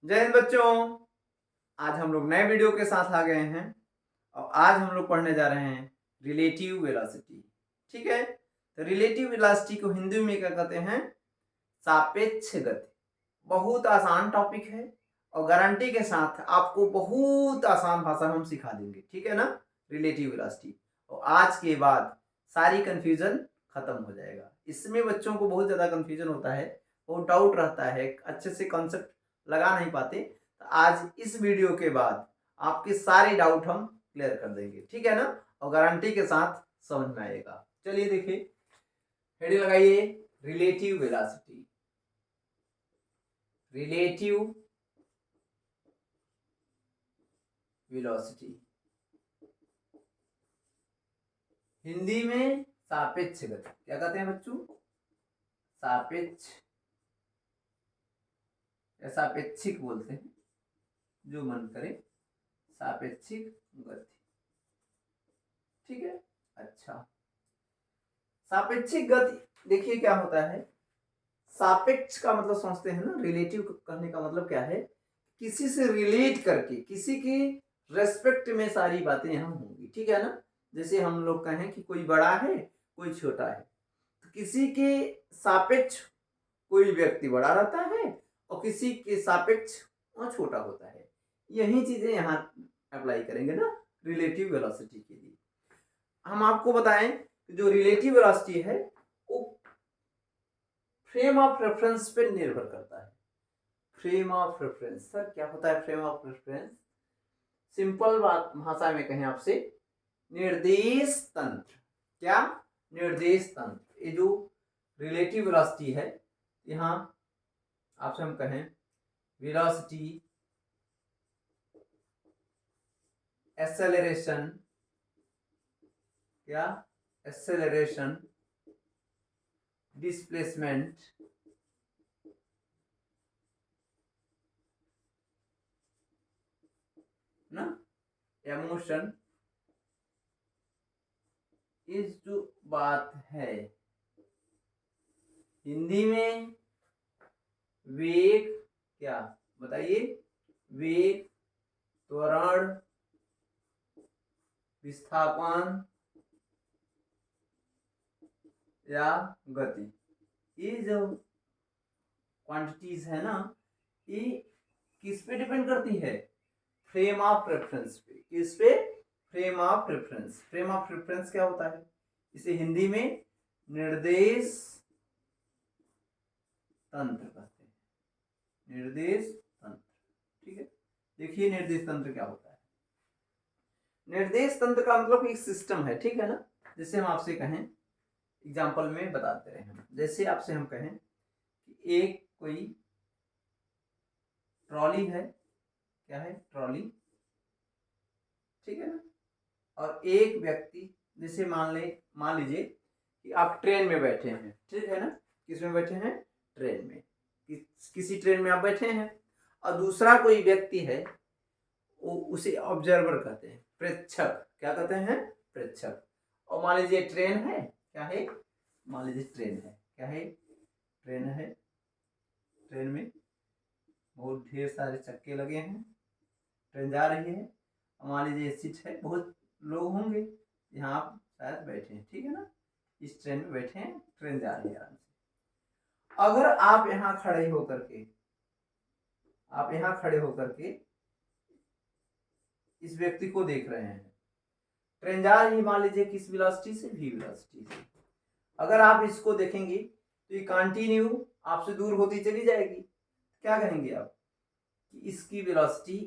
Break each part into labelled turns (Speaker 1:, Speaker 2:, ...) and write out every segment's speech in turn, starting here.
Speaker 1: जय हिंद बच्चों। आज हम लोग नए वीडियो के साथ आ गए हैं और आज हम लोग पढ़ने जा रहे हैं रिलेटिव वेलोसिटी। ठीक है, तो रिलेटिव वेलोसिटी को हिंदी में क्या कहते हैं? सापेक्ष गति। बहुत आसान टॉपिक है और गारंटी के साथ आपको बहुत आसान भाषा में हम सिखा देंगे। ठीक है ना? रिलेटिव वेलोसिटी, और आज के बाद सारी कंफ्यूजन खत्म हो जाएगा। इसमें बच्चों को बहुत ज़्यादा कंफ्यूजन होता है, बहुत डाउट रहता है, अच्छे से कॉन्सेप्ट लगा नहीं पाते। तो आज इस वीडियो के बाद आपके सारे डाउट हम क्लियर कर देंगे। ठीक है ना? और गारंटी के साथ समझ में आएगा। चलिए देखिए, हेडिंग लगाइए, relative velocity. Relative velocity Hindi में सापेक्ष गति क्या कहते हैं बच्चों? सापेक्ष या सापेक्षिक बोलते हैं, जो मन करे, सापेक्षिक गति। ठीक है, अच्छा। सापेक्षिक गति देखिए क्या होता है। सापेक्ष का मतलब समझते हैं ना, रिलेटिव कहने का मतलब क्या है? किसी से रिलेट करके, किसी के रेस्पेक्ट में सारी बातें यहाँ होंगी। ठीक है ना? जैसे हम लोग कहें कि कोई बड़ा है, कोई छोटा है, तो किसी के सापेक्ष कोई व्यक्ति बड़ा रहता है और किसी के सापेक्ष वह छोटा होता है। यही चीजें यहाँ अप्लाई करेंगे ना रिलेटिव वेलोसिटी के लिए। हम आपको बताएं कि जो रिलेटिव वेलोसिटी है वो फ्रेम ऑफ रेफरेंस पे निर्भर करता है। फ्रेम ऑफ रेफरेंस, सर क्या होता है फ्रेम ऑफ रेफरेंस? सिंपल बात भाषा में कहें आपसे, निर्देश तंत्र। क्या? निर्देश तंत्र। ये जो रिलेटिव वेलोसिटी है, यहाँ आपसे हम कहें वेलोसिटी, एक्सेलरेशन, क्या? एक्सेलरेशन, डिस्प्लेसमेंट, ना, या मोशन, इस जो बात है हिंदी में वेग, क्या बताइए? वेग, त्वरण, विस्थापन या गति, ये जो क्वांटिटीज है ना, ये किस पे डिपेंड करती है? फ्रेम ऑफ रेफरेंस पे। किस पे? Frame of reference. Frame of reference क्या होता है? इसे हिंदी में निर्देश तंत्र कहते हैं। निर्देश तंत्र। ठीक है, देखिए निर्देश तंत्र क्या होता है। निर्देश तंत्र का मतलब एक सिस्टम है। ठीक है ना? जैसे हम आपसे कहें, एग्जाम्पल में बताते रहे हम, जैसे आपसे हम कहें कि एक कोई ट्रॉली है। क्या है? ट्रॉली। ठीक है ना? और एक व्यक्ति, जैसे मान लीजिए कि आप ट्रेन में बैठे हैं। ठीक है ना? किस में बैठे हैं? ट्रेन में। किसी ट्रेन में आप बैठे हैं और दूसरा कोई व्यक्ति है, वो उसे ऑब्जर्वर कहते हैं, प्रेक्षक। क्या कहते हैं? प्रेक्षक। और मान लीजिए ट्रेन है। क्या है? मान लीजिए ट्रेन है। क्या है? ट्रेन है। ट्रेन में बहुत ढेर सारे चक्के लगे हैं, ट्रेन जा रही है। मान लीजिए सीट है, बहुत लोग होंगे, यहाँ आप शायद बैठे हैं। ठीक है ना? इस ट्रेन में बैठे हैं, ट्रेन जा रही है आराम से। अगर आप यहाँ खड़े होकर के, आप यहाँ खड़े होकर के इस व्यक्ति को देख रहे हैं, ट्रेन जा रही है मान लीजिए किस वेलोसिटी से? v वेलोसिटी से। अगर आप इसको देखेंगे तो ये कंटिन्यू आपसे दूर होती चली जाएगी। क्या कहेंगे आप? कि इसकी वेलोसिटी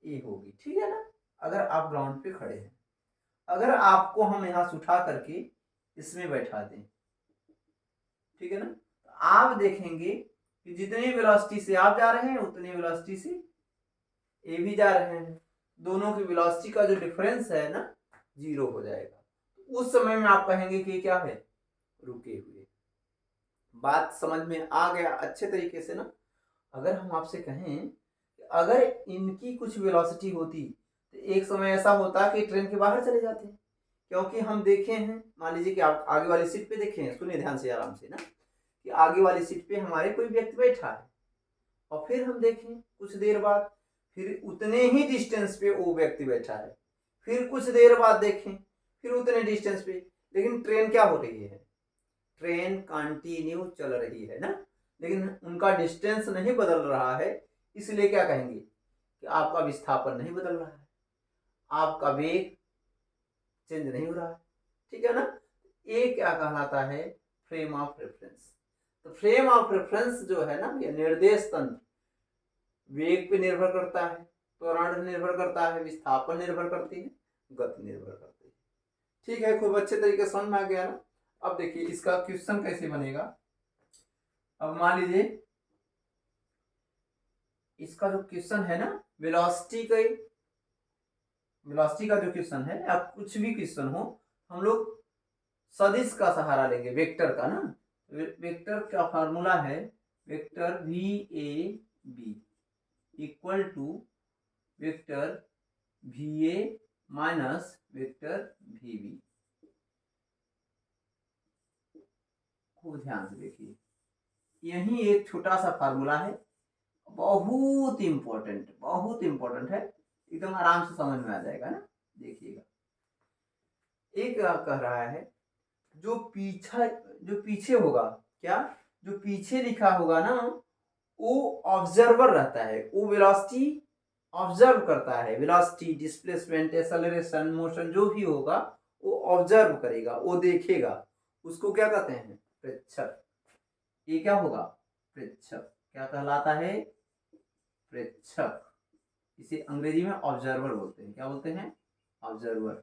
Speaker 1: a होगी। ठीक है ना? अगर आप ग्राउंड पे खड़े हैं, अगर आपको हम यहाँ से उठा करके इसमें बैठा दें, ठीक है ना, तो आप देखेंगे कि जितनी वेलोसिटी से आप जा रहे हैं उतनी वेलोसिटी से ए भी जा रहे हैं। दोनों की वेलोसिटी का जो डिफरेंस है ना, 0 हो जाएगा। उस समय में आप कहेंगे कि क्या है? रुके हुए। बात समझ में आ गया अच्छे तरीके से ना? अगर हम आपसे कहें कि अगर इनकी कुछ वेलोसिटी होती तो एक समय ऐसा होता कि ट्रेन के बाहर चले जाते, क्योंकि हम देखे हैं, मान लीजिए कि आप आगे वाली सीट पे देखे हैं, सुनिए ध्यान से आराम से ना, कि आगे वाली सीट पे हमारे कोई व्यक्ति बैठा है और फिर हम देखें कुछ देर बाद फिर उतने ही डिस्टेंस पे वो व्यक्ति बैठा है, फिर कुछ देर बाद देखें फिर उतने डिस्टेंस पे, लेकिन ट्रेन क्या हो रही है, ट्रेन कंटिन्यू चल रही है ना, लेकिन उनका डिस्टेंस नहीं बदल रहा है, इसलिए क्या कहेंगे कि आपका विस्थापन नहीं बदल रहा है, आपका वेग चेंज नहीं हो रहा है, ठीक है ना। ये क्या कहलाता है, फ्रेम ऑफ रेफरेंस। तो फ्रेम ऑफ रेफरेंस जो है ना, ये निर्देश तंत्र वेग पे निर्भर करता है, त्वरण निर्भर करता है, विस्थापन निर्भर करती है, गति निर्भर करती है। ठीक है, खूब अच्छे तरीके से समझ में आ गया ना। अब देखिए इसका क्वेश्चन कैसे बनेगा। अब मान लीजिए इसका जो क्वेश्चन है ना, वेलोसिटी का जो क्वेश्चन है या कुछ भी क्वेश्चन हो, हम लोग सदिश का सहारा लेंगे, वेक्टर का ना। वेक्टर का फॉर्मूला है vector V A B equal to vector V A minus vector V B. खूब ध्यान से देखिए, यही एक छोटा सा फार्मूला है, बहुत इंपॉर्टेंट है, एकदम आराम से समझ में आ जाएगा ना। देखिएगा, एक कह रहा है जो पीछे होगा, क्या जो पीछे लिखा होगा ना, वो ऑब्जर्वर रहता है, वो वेलोसिटी ऑब्जर्व करता है, वेलोसिटी डिस्प्लेसमेंट एक्सेलरेशन मोशन जो भी होगा वो ऑब्जर्व करेगा, वो देखेगा, उसको क्या कहते हैं, प्रेक्षक। ये क्या होगा, प्रेक्षक क्या कहलाता है, प्रेक्षक। इसे अंग्रेजी में ऑब्जर्वर बोलते हैं, क्या बोलते हैं, ऑब्जर्वर,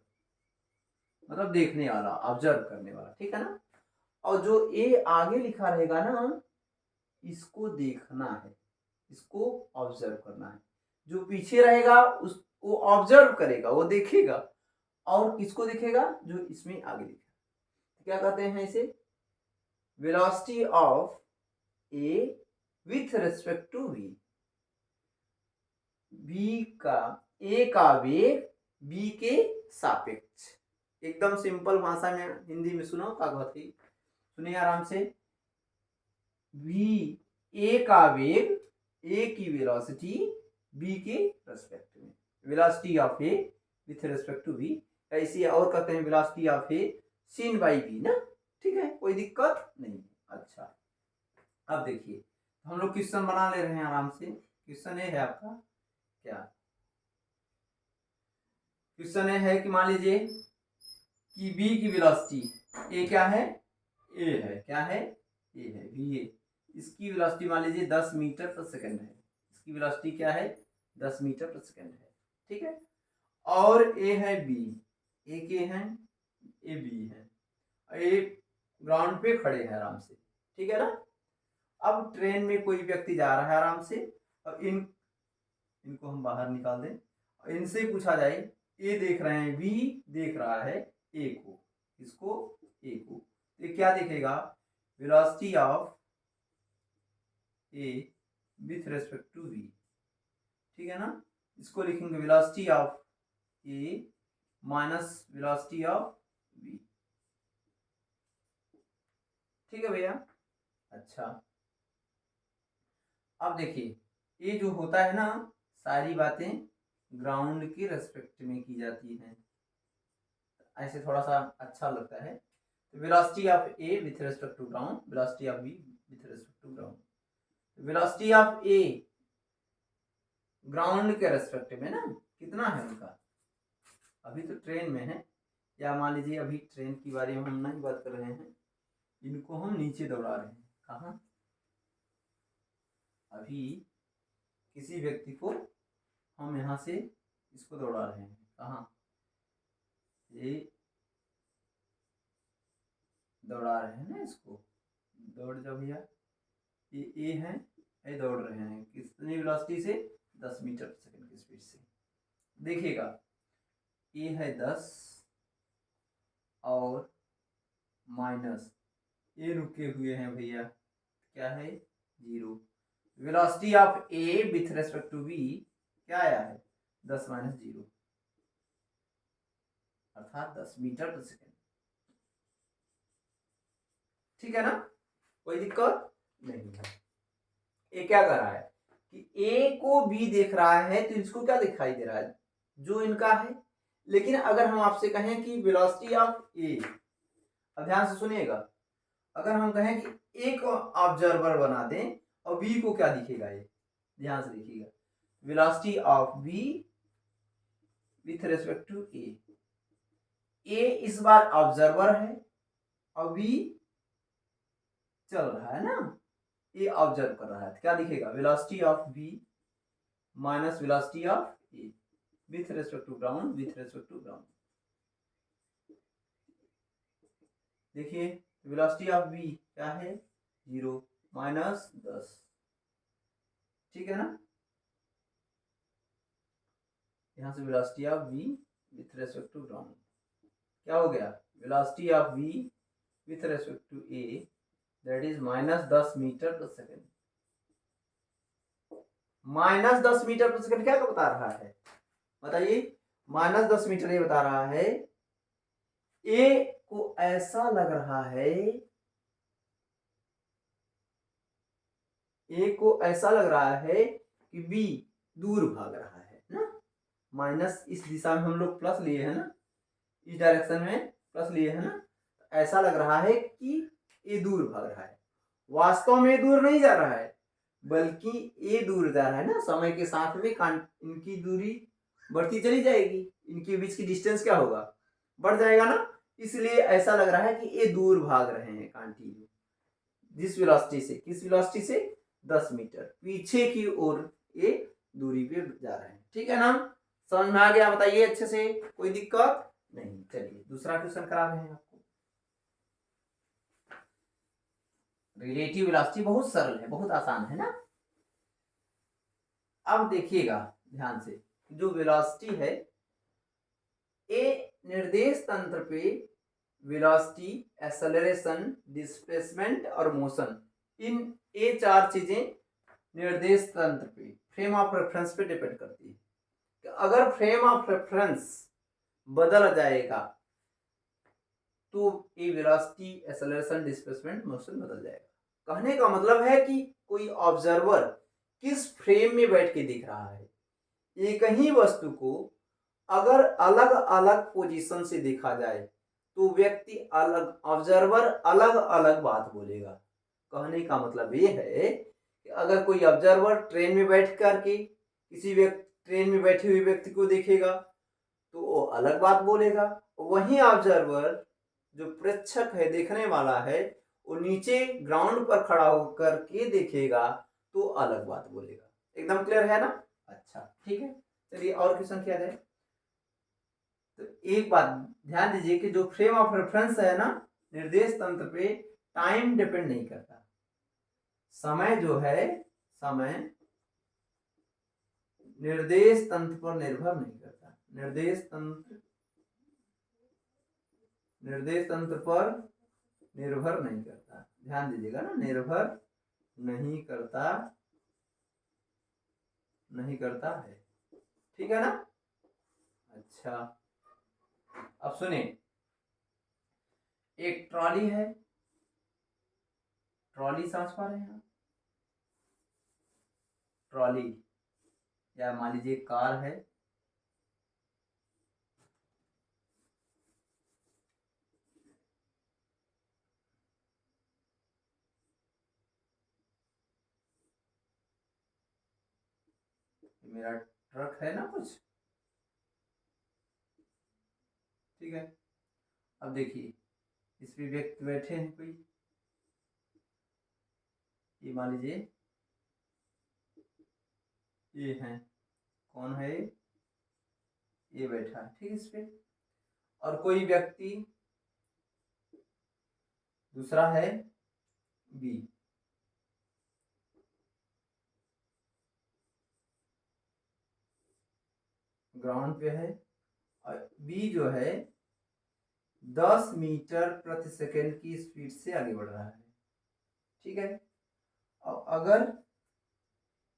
Speaker 1: मतलब देखने वाला, ऑब्जर्व करने वाला, ठीक है ना। और जो ए आगे लिखा रहेगा ना, इसको देखना है, इसको ऑब्जर्व करना है। जो पीछे रहेगा उस वो ऑब्जर्व करेगा, वो देखेगा, और किसको देखेगा, जो इसमें आगे लिखा। क्या कहते हैं इसे, velocity of A with respect to V. B का ए का वेग बी के सापेक्ष। एकदम सिंपल भाषा में हिंदी में सुनो कागवती, सुनिए आराम से। वी ए का वेग, ए की वेलोसिटी बी के रेस्पेक्ट में, velocity of A with respect to B. ऐसी और कहते हैं velocity of A seen by B ना, ठीक है, कोई दिक्कत नहीं। अच्छा, अब देखिए हम लोग क्वेश्चन बना ले रहे हैं आराम से। क्वेश्चन ये है आपका, क्या क्वेश्चन ये है कि मान लीजिए कि बी की वेलोसिटी, ए क्या है, ए है, क्या है, ए है, बी ए। इसकी वेलोसिटी मान लीजिए 10 मीटर प्रति सेकंड है, इसकी वेलोसिटी क्या है, 10 मीटर प्रति सेकंड है, ठीक है। और ए है बी, ए के हैं, ए बी है, ए ग्राउंड पे खड़े हैं आराम से, ठीक है ना। अब ट्रेन में कोई व्यक्ति जा रहा है आराम से, और इनको हम बाहर निकाल दें, और इनसे पूछा जाए, ए देख रहे हैं, बी देख रहा है ए को, इसको ए को, ये क्या देखेगा, velocity of A with respect to B, ठीक है ना। इसको लिखेंगे velocity of A minus velocity of B, ठीक है भैया। अच्छा, अब देखिए ये जो होता है ना, सारी बातें ग्राउंड के रेस्पेक्ट में की जाती हैं, ऐसे थोड़ा सा अच्छा लगता है। तो velocity of A with respect to ground, velocity of B with respect to ground. Velocity of A ground के रेस्पेक्ट में ना कितना है उनका, अभी तो ट्रेन में है, या मान लीजिए अभी ट्रेन की बारे में हम नहीं बात कर रहे हैं, इनको हम नीचे दौड़ा रहे हैं, कहाँ, अभी किसी व्यक्ति को हम यहाँ से इसको दौड़ा रहे हैं, कहाँ, ये दौड़ा रहे हैं ना इसको, दौड़ जाओ भैया, ये ए है, ये दौड़ रहे हैं कितनी वेलोसिटी से, 10 मीटर प्रति सेकंड की स्पीड से। देखिएगा ए है 10 और माइनस ए रुके हुए हैं भैया, क्या है, 0। Velocity of A with respect to B क्या आया है, 10 माइनस 0, अर्थात 10 मीटर प्रति सेकंड, ठीक है ना, कोई दिक्कत नहीं है। ये क्या कर रहा है, कि ए को बी देख रहा है तो इसको क्या दिखाई दे रहा है, जो इनका है। लेकिन अगर हम आपसे कहें कि वेलोसिटी ऑफ ए, अब ध्यान से सुनिएगा, अगर हम कहें कि ए को ऑब्जर्वर बना दें और बी को क्या दिखेगा, ये ध्यान से देखिएगा, velocity of B with respect to A इस बार ऑब्जर्वर है और बी चल रहा है ना, ये ऑब्जर्व कर रहा है, तो क्या दिखेगा, velocity of B minus velocity of A with respect to ground, with respect to ground. देखिए वेलोसिटी ऑफ बी क्या है, 0 माइनस 10, ठीक है ना। यहां से velocity of B with respect to ground क्या हो गया, velocity of B with respect to A that is minus 10 metre per second. Minus 10 metre per second क्या बता रहा है, बताइए, माइनस 10 मीटर ये बता रहा है ए को ऐसा लग रहा है, ए को ऐसा लग रहा है कि बी दूर भाग रहा है ना, माइनस इस दिशा में हम लोग प्लस लिए हैं ना, इस डायरेक्शन में प्लस लिए हैं ना, ऐसा लग रहा है कि ए दूर भाग रहा है। वास्तव में ए दूर नहीं जा रहा है, बल्कि ए दूर जा रहा है ना, समय के साथ में इनकी दूरी बढ़ती चली जाएगी, इनके बीच की डिस्टेंस क्या होगा, बढ़ जाएगा ना, इसलिए ऐसा लग रहा है कि ये दूर भाग रहे हैं कंटिन्यू, जिस वेलोसिटी से, किस वेलोसिटी से, 10 मीटर पीछे की ओर ये दूरी पे जा रहे हैं, ठीक है ना, समझ में आ गया, बताइए अच्छे से, कोई दिक्कत नहीं। चलिए दूसरा क्वेश्चन करा रहे हैं आपको। रिलेटिव वेलोसिटी बहुत सरल है, बहुत आसान है ना। अब देखिएगा ध्यान से, जो वेलोसिटी है, ए निर्देश तंत्र पे वेलोसिटी, एक्सेलरेशन, डिस्प्लेसमेंट और मोशन, इन ये चार चीजें निर्देश तंत्र पे, फ्रेम ऑफ रेफरेंस पे डिपेंड करती है। अगर फ्रेम ऑफ रेफरेंस बदल जाएगा तो ये वेलोसिटी, एक्सेलरेशन, डिस्प्लेसमेंट, मोशन बदल जाएगा। कहने का मतलब है कि कोई ऑब्जर्वर किस फ्रेम में बैठ के देख रहा है, एक ही वस्तु को अगर अलग अलग पोजीशन से देखा जाए तो व्यक्ति अलग, ऑब्जर्वर अलग अलग बात बोलेगा। कहने का मतलब ये है कि अगर कोई ऑब्जर्वर ट्रेन में बैठ करके किसी व्यक्ति, ट्रेन में बैठे हुए व्यक्ति को देखेगा तो वो अलग बात बोलेगा, वहीं ऑब्जर्वर जो प्रेक्षक है, देखने वाला है, वो नीचे ग्राउंड पर खड़ा होकर के देखेगा तो अलग बात बोलेगा। एकदम क्लियर है ना, अच्छा ठीक है। चलिए और क्वेश्चन किया जाए। तो एक बात ध्यान दीजिए कि जो फ्रेम ऑफ रेफरेंस है ना, निर्देश तंत्र पे टाइम डिपेंड नहीं करता, समय जो है, समय निर्देश तंत्र पर निर्भर नहीं करता, निर्देश तंत्र पर निर्भर नहीं करता, ध्यान दीजिएगा ना, निर्भर नहीं करता, नहीं करता है, ठीक है ना। अच्छा अब सुने, एक ट्रॉली है, ट्रॉली समझ पा रहे हैं आप, ट्रॉली, या मान लीजिए कार है, मेरा ट्रक है ना कुछ, ठीक है। अब देखिए इस पे व्यक्ति बैठे हैं कोई, ये मान लीजिए ये है, कौन है ये बैठा है, ठीक है इस पे, और कोई व्यक्ति दूसरा है बी, ग्राउंड पे है, और बी जो है 10 मीटर प्रति सेकेंड की स्पीड से आगे बढ़ रहा है, ठीक है। और अगर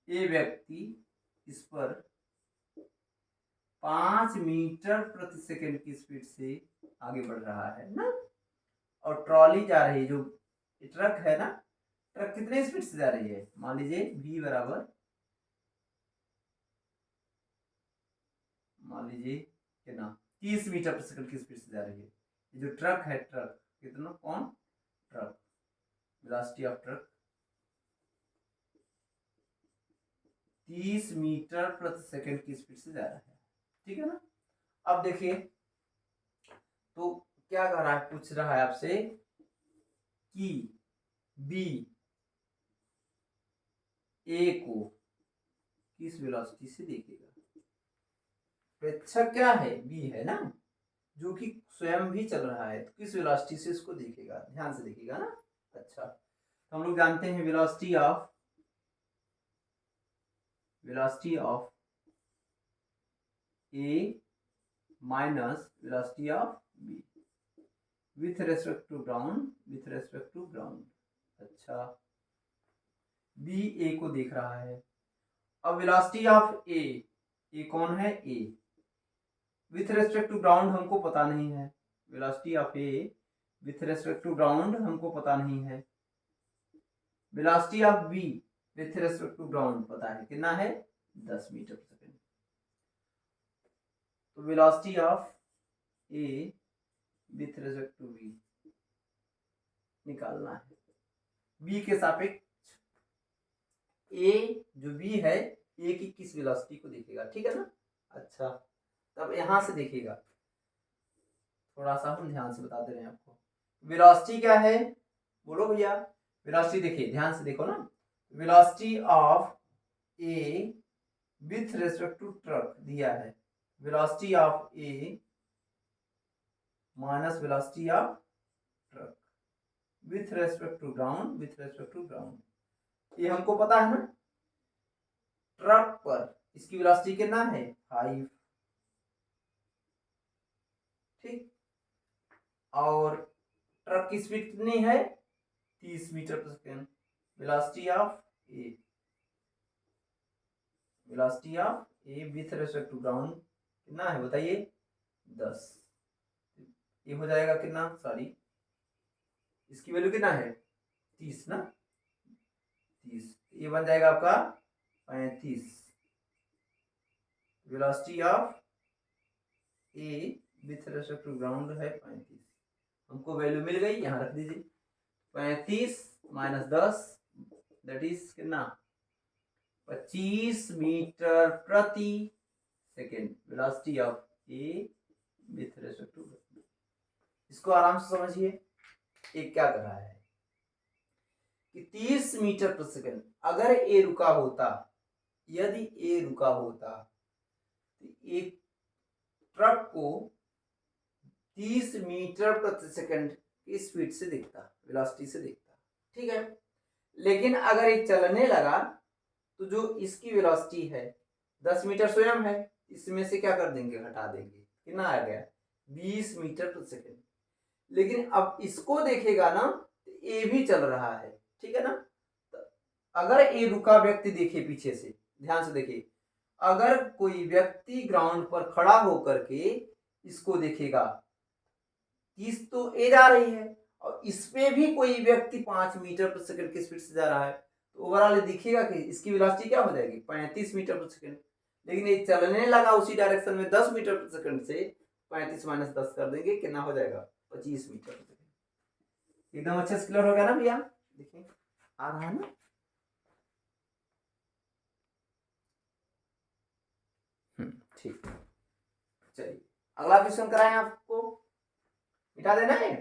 Speaker 1: ये व्यक्ति इस पर 5 मीटर प्रति सेकेंड की स्पीड से आगे बढ़ रहा है ना, और ट्रॉली जा रही है, जो ट्रक है ना, ट्रक कितने स्पीड से जा रही है, मान लीजिए v बराबर मान लीजिए कितना 30 मीटर पर सेकंड की स्पीड से जा रही है। ये जो ट्रक है, ट्रक कितना, कौन, truck, velocity of truck 30 metre प्रति सेकंड की स्पीड से जा रहा है, ठीक है ना। अब देखिए तो क्या कर रहा है, पूछ रहा है आपसे कि बी ए को किस वेलोसिटी से देखेगा। प्रेक्षक क्या है, बी है ना, जो कि स्वयं भी चल रहा है, तो किस वेलोसिटी से इसको देखेगा, ध्यान से देखिएगा ना। अच्छा, तो हम लोग जानते हैं velocity of A minus velocity of B with respect to ground. अच्छा, बी ए को देख रहा है। अब वेलोसिटी ऑफ ए कौन है, A with respect to ground हमको पता नहीं है। Velocity of A with respect to ground हमको पता नहीं है। Velocity of B with respect to ground पता है, कितना है, 10 मीटर पर सेकंड। तो velocity of A with respect to B निकालना है। बी के सापेक्ष ए जो बी है, ए की किस वेलोसिटी को देखेगा, ठीक है ना। अच्छा, तब यहां से देखिएगा, थोड़ा सा हम ध्यान से बता दे रहे हैं आपको। वेलोसिटी क्या है, बोलो भैया। वेलोसिटी देखिए, ध्यान से देखो ना। Velocity of A with respect to truck दिया है, velocity of A minus velocity of truck with respect to ground. ये हमको पता है ना, ट्रक पर इसकी वेलोसिटी कितना है, 5, ठीक, और ट्रक की स्पीड कितनी है, 30 metre per second. Velocity of A with respect to ground कितना है बताइए, 10। ये हो जाएगा कितना, सॉरी इसकी वैल्यू कितना है, 30 ना, 30, ये बन जाएगा आपका 35। Velocity of A with respect to ground है 35, हमको वैल्यू मिल गई, यहां रख दीजिए। 35 माइनस 10 दैट इज कितना, 25 मीटर प्रति second. Velocity of A with respect to ground. इसको आराम से समझिए, एक क्या कर रहा है कि 30 मीटर प्रति सेकेंड, अगर ए रुका होता, यदि ए रुका होता तो एक ट्रक को 30 मीटर प्रति सेकंड की स्पीड से दिखता, वेलोसिटी से दिखता, ठीक है। लेकिन अगर ये चलने लगा तो जो इसकी वेलोसिटी है 10 मीटर स्वयं है, इसमें से क्या कर देंगे, हटा देंगे, कितना आ गया, 20 मीटर प्रति सेकंड। लेकिन अब इसको देखेगा ना तो ए भी चल रहा है, ठीक है ना। तो अगर ए रुका व्यक्ति देखे पीछे से, ध्यान से देखिए, अगर कोई व्यक्ति ग्राउंड पर खड़ा होकर के इसको देखेगा, 30 तो ए जा रही है और इस पे भी कोई व्यक्ति 5 मीटर प्रति सेकंड की स्पीड से जा रहा है, तो ओवरऑल दिखेगा कि इसकी वेलोसिटी क्या हो जाएगी, 35 मीटर प्रति सेकंड। लेकिन ये चलने लगा उसी डायरेक्शन में 10 मीटर प्रति सेकंड से, 35 माइनस 10 कर देंगे, कितना हो जाएगा, 25 मीटर प्रति सेकंड। एकदम अच्छे से क्लियर हो गया ना भैया, देखिए आ रहा है ना। ठीक, चलिए अगला क्वेश्चन कराएं, आपको मिटा देना है।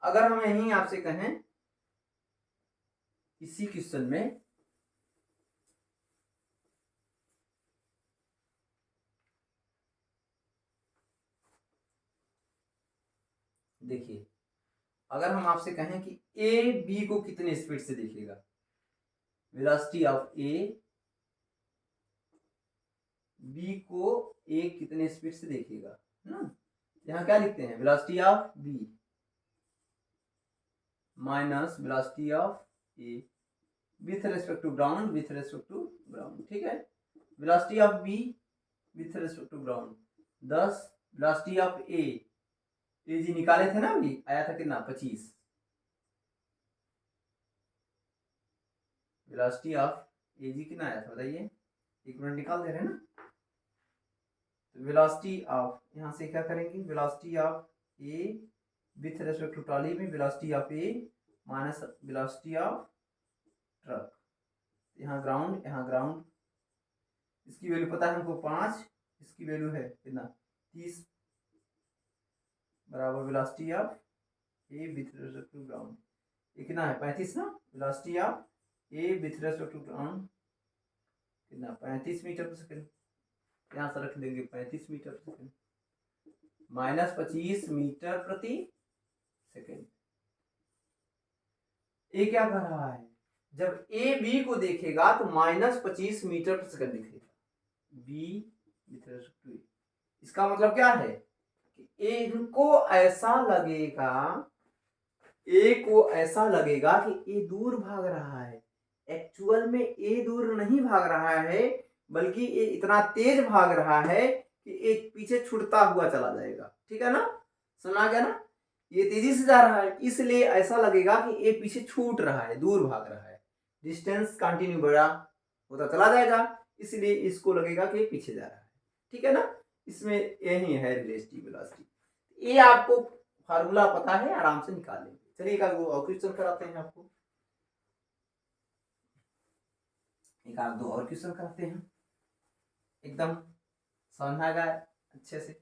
Speaker 1: अगर हम यहीं आपसे कहें इसी क्वेश्चन में देखिए, अगर हम आपसे कहें कि ए बी को कितने स्पीड से देखेगा, वेलोसिटी ऑफ ए बी को ए कितने स्पीड से देखेगा ना, यहां क्या लिखते हैं, velocity of B minus velocity of A with respect to ground, ठीक है। Velocity of B with respect to ground 10, velocity of A जी निकाले थे ना अभी, आया था कितना, 25। वेलोसिटी ऑफ ए जी कितना आया था बताइए, एक मिनट निकाल दे रहे हैं ना। तो वेलोसिटी ऑफ, यहाँ से क्या करेंगे, velocity of A with respect to trolley में velocity of A minus velocity of truck. यहाँ ग्राउंड, यहाँ ग्राउंड, इसकी वैल्यू पता है हमको 5, इसकी वैल्यू है कितना 30 बराबर velocity of A with respect to ground. ये कितना है 35 ना, velocity of A with respect to ground कितना 35 मीटर पर सेकंड। यहाँ से रख देंगे 35 metre per second minus 25 metre प्रति सेकंड। ए क्या कर रहा है, जब ए बी को देखेगा तो माइनस 25 मीटर पर सेकंड दिखेगा बी विथ रेस्पेक्ट टू ए। इसका मतलब क्या है कि इनको ऐसा लगेगा, ए को ऐसा लगेगा कि ए दूर भाग रहा है, एक्चुअल में ए दूर नहीं भाग रहा है, बल्कि ए इतना तेज भाग रहा है कि ए पीछे छूटता हुआ चला जाएगा। ठीक है ना, सुना गया ना, ये तेजी से जा रहा है इसलिए ऐसा लगेगा कि ए पीछे छूट रहा है, दूर भाग रहा है, डिस्टेंस कंटिन्यू बढ़ा होता चला जाएगा, इसलिए इसको लगेगा कि पीछे जा रहा है। ठीक है ना, इसमें यही है रिलेटिव वेलोसिटी। ये आपको फार्मूला पता है, आराम से निकाल लेंगे। चलिए एक और क्वेश्चन कराते हैं आपको, एक आध दो और क्वेश्चन कराते हैं, एकदम समझ आएगा अच्छे से।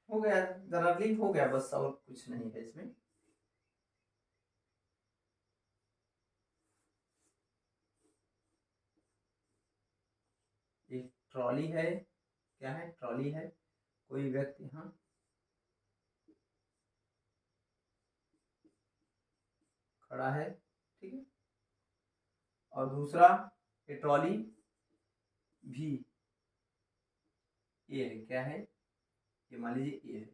Speaker 1: हो गया, जनरली हो गया, बस और कुछ नहीं है इसमें। एक ट्रॉली है, क्या है, ट्रॉली है, कोई व्यक्ति यहाँ खड़ा है, ठीक है, और दूसरा ये ट्रॉली भी ए है, क्या है, ये मान लीजिए ए है,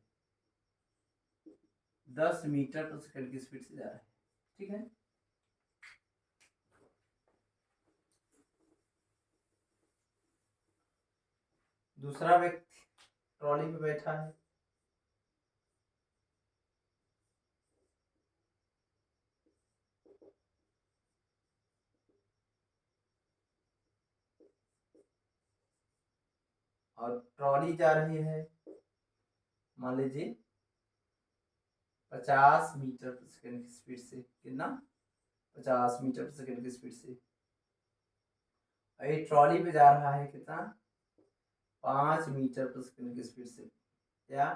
Speaker 1: 10 मीटर पर सेकंड की स्पीड से जा रहा है। ठीक है, दूसरा व्यक्ति ट्रॉली पे बैठा है, और ट्रॉली जा रही है मान लीजिए 50 मीटर पर सेकंड की स्पीड से, कितना 50 मीटर पर सेकंड की स्पीड से। ये ट्रॉली पे जा रहा है कितना 5 मीटर पर सेकंड की स्पीड से, या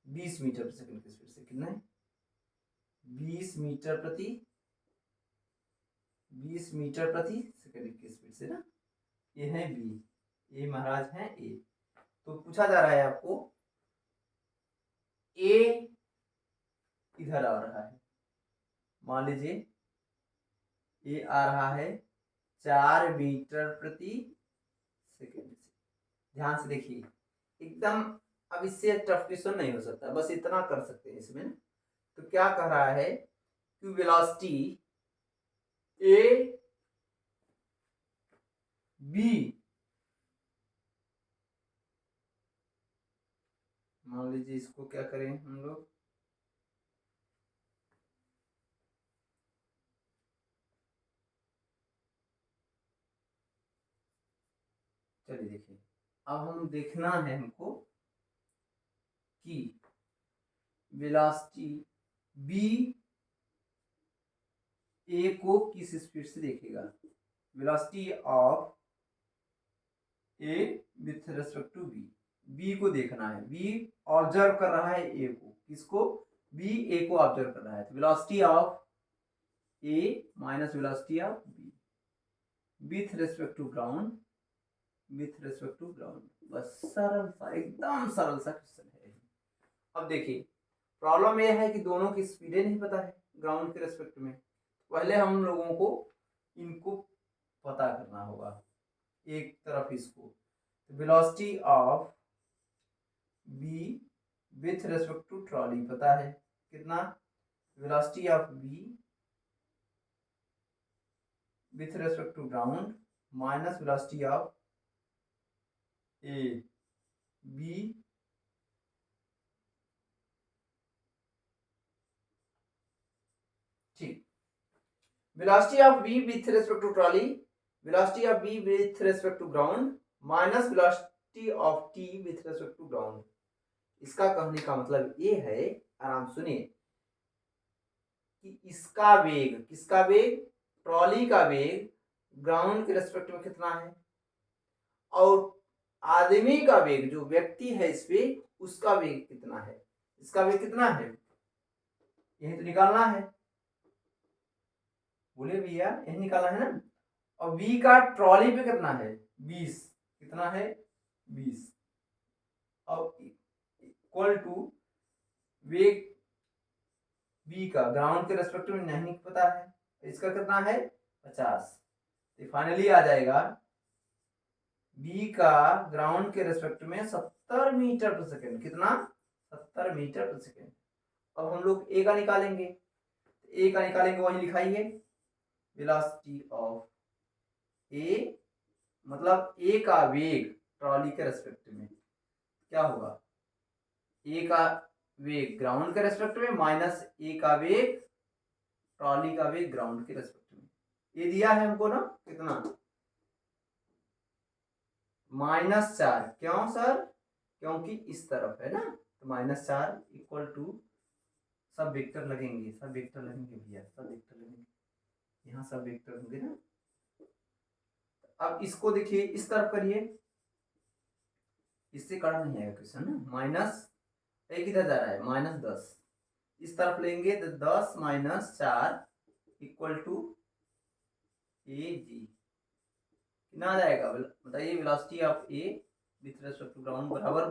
Speaker 1: 20 मीटर पर सेकंड की स्पीड से, कितना 20 मीटर प्रति 20 मीटर प्रति सेकंड की स्पीड से ना। ये है बी, ये महाराज है ए। तो पूछा जा रहा है आपको ए इधर आ रहा है, मान लीजिए ए आ रहा है 4 मीटर प्रति सेकंड से। ध्यान से देखिए एकदम, अब इससे टफ क्वेश्चन नहीं हो सकता, बस इतना कर सकते हैं इसमें ना। तो क्या कह रहा है कि वेलोसिटी ए बी, मान लीजिए इसको क्या करें हम लोग, चलिए देखिए, अब हम देखना है हमको कि वेलोसिटी बी ए को किस स्पीड से देखेगा। Velocity of A with respect to B, B को देखना है, बी ऑब्जर्व कर रहा है ए को, किसको, बी ए को ऑब्जर्व कर रहा है। तो velocity of A minus velocity of B with respect to ground, with respect to ground. बस सरल सा, एकदम सरल सा क्वेश्चन है। अब देखिए प्रॉब्लम यह है कि दोनों की स्पीडें नहीं पता है ग्राउंड के रेस्पेक्ट में, पहले हम लोगों को इनको पता करना होगा। एक तरफ इसको velocity of B with respect to trolley पता है कितना, velocity of B with respect to ground minus velocity of A B ठीक। Velocity of B with respect to trolley, velocity of B with respect to ground minus velocity of T with respect to ground. इसका कहने का मतलब ये है, आराम सुनिए, कि इसका वेग, किसका वेग, ट्रॉली का वेग ग्राउंड के रेस्पेक्ट में कितना है, और आदमी का वेग, जो व्यक्ति है इस पे, उसका वेग कितना है, इसका वेग कितना है, यही तो निकालना है। बोले भैया यही निकालना है ना। और v का ट्रॉली पे कितना है, 20, कितना है 20, और इक्वल टू वेग v का ग्राउंड के रेस्पेक्ट में नहीं पता है, इसका कितना है 50। तो फाइनली आ जाएगा b का ग्राउंड के रेस्पेक्ट में 70 मीटर पर सेकेंड, कितना 70 मीटर पर सेकेंड। अब हम लोग a का निकालेंगे, a का निकालेंगे वही लिखाइए, वेलोसिटी ऑफ a मतलब a का वेग ट्रॉली के रेस्पेक्ट में क्या होगा, a का वेग ग्राउंड के रेस्पेक्ट में माइनस a का वेग ट्रॉली का वेग ग्राउंड के रेस्पेक्ट में। ये दिया है हमको ना, कितना -4। क्यों सर, क्योंकि इस तरफ है ना, तो -4 इक्वल टू, सब वेक्टर लगेंगे, सब वेक्टर लगेंगे भैया, सब वेक्टर लगेंगे, यहाँ सब वेक्टर होंगे ना। अब इसको देखिए, इस तरफ करिए, इससे कड़ा नहीं आएगा क्वेश्चन ना। माइनस एक इधर जा रहा है -10, इस तरफ लेंगे तो 10 - 4 इक्वल टू AG। कितना आ जाएगा बताइए, velocity of A with respect to ground बराबर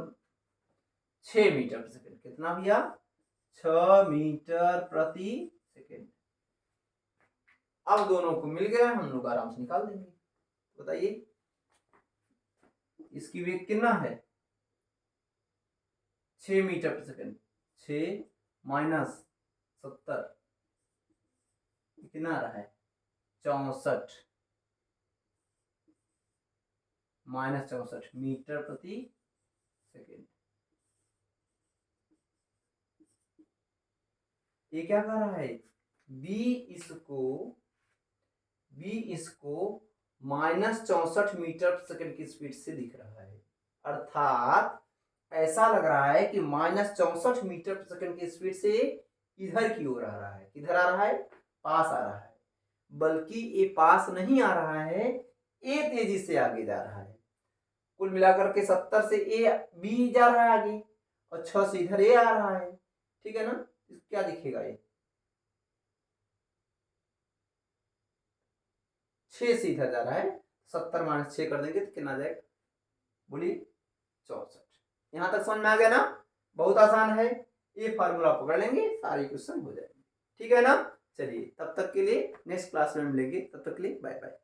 Speaker 1: 6 मीटर प्रति सेकेंड। कितना भैया, 6 मीटर प्रति सेकेंड। अब दोनों को मिल गया, हम लोग आराम से निकाल देंगे। बताइए इसकी वेग कितना है, 6 मीटर प्रति सेकेंड, 6 माइनस 70 कितना आ रहा है 64, -64 मीटर प्रति सेकेंड। ये क्या कर रहा है, b इसको -64 मीटर प्रति सेकेंड की स्पीड से दिख रहा है, अर्थात ऐसा लग रहा है कि -64 मीटर प्रति सेकेंड की स्पीड से इधर की ओर आ रहा है। किधर आ रहा है, पास आ रहा है, बल्कि ये पास नहीं आ रहा है, ए तेजी से आगे जा रहा है। कुल मिलाकर के 70 से ए बी जा रहा है आगे, और 6 से इधर ए आ रहा है, ठीक है ना। क्या दिखेगा, ये 6 से इधर जा रहा है, 70 - 6 कर देंगे तो कितना आ जाएगा, बोलिए 64। यहां तक समझ में आ गया ना, बहुत आसान है, ये फार्मूला पकड़ लेंगे सारे क्वेश्चन हो जाएंगे, ठीक है ना। चलिए तब तक के लिए नेक्स्ट क्लास में मिलेंगे, तब तक के लिए बाय बाय।